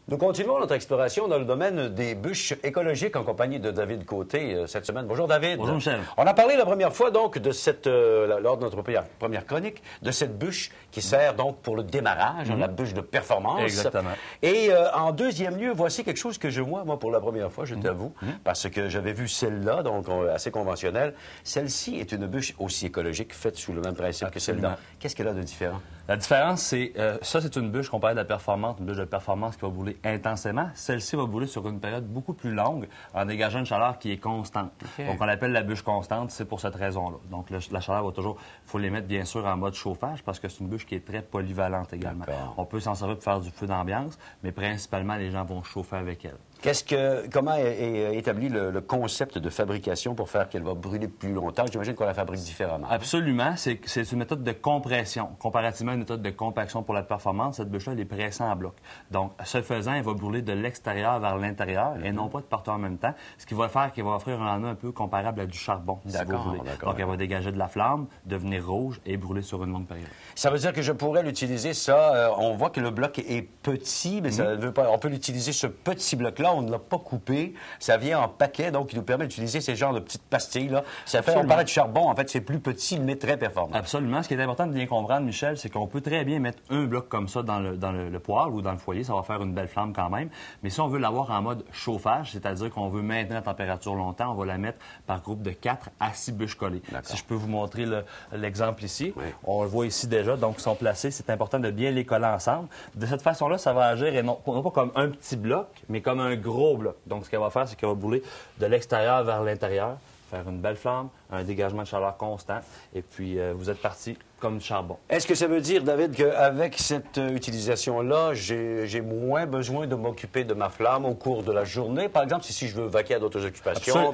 Nous continuons notre exploration dans le domaine des bûches écologiques en compagnie de David Côté cette semaine. Bonjour David. Bonjour Michel. On a parlé la première fois donc de cette, lors de notre première chronique, de cette bûche qui sert donc pour le démarrage, la bûche de performance. Exactement. Et en deuxième lieu, voici quelque chose que je vois moi pour la première fois, je t'avoue, parce que j'avais vu celle-là, donc assez conventionnelle. Celle-ci est une bûche aussi écologique, faite sous le même principe que celle-là. Qu'est-ce qu'elle a de différent? La différence, c'est ça, c'est une bûche comparée à la performance, une bûche de performance qui va brûler intensément. Celle-ci va brûler sur une période beaucoup plus longue en dégageant une chaleur qui est constante. Okay. Donc, on l'appelle la bûche constante, c'est pour cette raison-là. Donc, la chaleur va toujours... Il faut les mettre, bien sûr, en mode chauffage parce que c'est une bûche qui est très polyvalente également. On peut s'en servir pour faire du feu d'ambiance, mais principalement, les gens vont chauffer avec elle. Comment est établi le concept de fabrication pour faire qu'elle va brûler plus longtemps? J'imagine qu'on la fabrique différemment. Absolument. C'est une méthode de compression. Comparativement à une méthode de compaction pour la performance, cette bûche-là, elle est pressée en bloc. Donc, ce faisant, elle va brûler de l'extérieur vers l'intérieur et non pas de partout en même temps, ce qui va faire qu'elle va offrir un rendu un peu comparable à du charbon. D'accord. Donc, elle va dégager de la flamme, devenir rouge et brûler sur une longue période. Ça veut dire que je pourrais l'utiliser, ça. On voit que le bloc est petit, mais ça ne veut pas. On peut l'utiliser, ce petit bloc-là. On ne l'a pas coupé. Ça vient en paquet, donc il nous permet d'utiliser ces genres de petites pastilles-là. Ça fait, on parlait de charbon, en fait, c'est plus petit, mais très performant. Absolument. Ce qui est important de bien comprendre, Michel, c'est qu'on peut très bien mettre un bloc comme ça dans le poêle ou dans le foyer. Ça va faire une belle flamme quand même. Mais si on veut l'avoir en mode chauffage, c'est-à-dire qu'on veut maintenir la température longtemps, on va la mettre par groupe de 4 à 6 bûches collées. Si je peux vous montrer l'exemple ici, on le voit ici déjà, donc ils sont placés. C'est important de bien les coller ensemble. De cette façon-là, ça va agir, et non pas comme un petit bloc, mais comme un gros bloc. Donc, ce qu'elle va faire, c'est qu'elle va brûler de l'extérieur vers l'intérieur, faire une belle flamme, un dégagement de chaleur constant, et puis vous êtes parti comme du charbon. Est-ce que ça veut dire, David, qu'avec cette utilisation-là, j'ai moins besoin de m'occuper de ma flamme au cours de la journée? Par exemple, si je veux vaquer à d'autres occupations.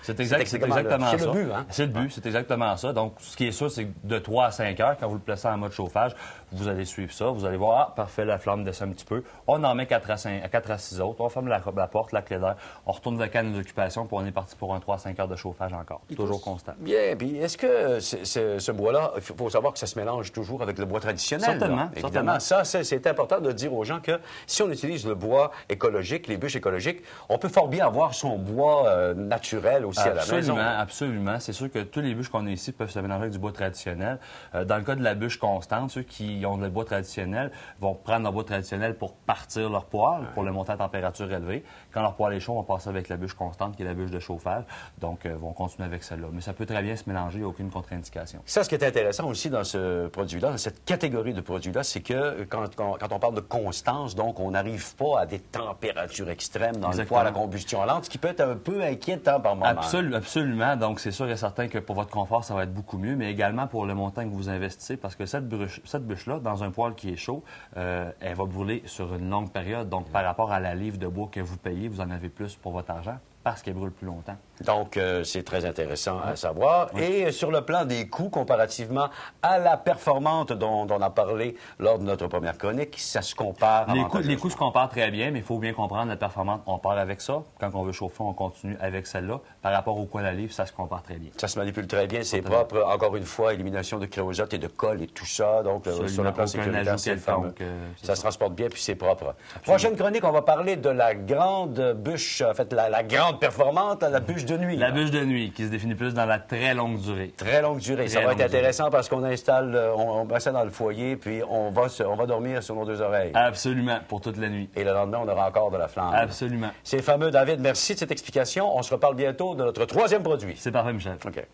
C'est exactement ça. C'est le but, hein? C'est le but, c'est exactement ça. Donc, ce qui est sûr, c'est que de 3 à 5 heures, quand vous le placez en mode chauffage, vous allez suivre ça. Vous allez voir, parfait, la flamme descend un petit peu. On en met 4 à 6 autres. On ferme la porte, la clé d'air. On retourne vaquer à nos occupations, puis on est parti pour un 3 à 5 heures de chauffage encore. Toujours constant. Bien. Puis, est-ce que ce bois-là, il faut savoir que ça se mélange toujours avec le bois traditionnel. Certainement. Évidemment, ça, c'est important de dire aux gens que si on utilise le bois écologique, les bûches écologiques, on peut fort bien avoir son bois naturel aussi à la maison. Absolument. C'est sûr que tous les bûches qu'on a ici peuvent se mélanger avec du bois traditionnel. Dans le cas de la bûche constante, ceux qui ont le bois traditionnel vont prendre leur bois traditionnel pour partir leur poêle, pour le monter à température élevée. Quand leur poêle est chaud, on va passer avec la bûche constante, qui est la bûche de chauffage. Donc, vont continuer avec celle-là. Mais ça peut très bien se mélanger, il n'y a aucune contre-indication. Ça, ce qui est intéressant aussi dans ce produit-là, dans cette catégorie de produits-là, c'est que quand on parle de constance, donc on n'arrive pas à des températures extrêmes dans le poêle à combustion lente, ce qui peut être un peu inquiétant par moment. Absolument. Donc, c'est sûr et certain que pour votre confort, ça va être beaucoup mieux, mais également pour le montant que vous investissez, parce que cette bûche-là, dans un poêle qui est chaud, elle va brûler sur une longue période. Donc, par rapport à la livre de bois que vous payez, vous en avez plus pour votre argent, parce qu'elle brûle plus longtemps. Donc, c'est très intéressant à savoir. Oui. Et sur le plan des coûts, comparativement à la performante dont on a parlé lors de notre première chronique, ça se compare Les coûts se comparent très bien, mais il faut bien comprendre, la performante, on part avec ça. Quand on veut chauffer, on continue avec celle-là. Par rapport au coût à la livre, ça se compare très bien. Ça se manipule très bien, c'est propre. Encore une fois, élimination de créosote et de colle et tout ça. Donc, sur le plan sécuritaire, c'est fameux. Ça se transporte bien, puis c'est propre. Prochaine chronique, on va parler de la grande bûche, en fait, la grande performante, la bûche de nuit. La bûche de nuit, qui se définit plus dans la très longue durée. Très longue durée. Ça va être intéressant parce qu'on installe, on met ça dans le foyer, puis on va dormir sur nos deux oreilles. Absolument, pour toute la nuit. Et le lendemain, on aura encore de la flamme. Absolument. C'est fameux, David. Merci de cette explication. On se reparle bientôt de notre troisième produit. C'est parfait, Michel. OK.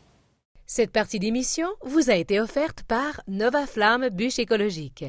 Cette partie d'émission vous a été offerte par Nova Flamme Bûche écologique.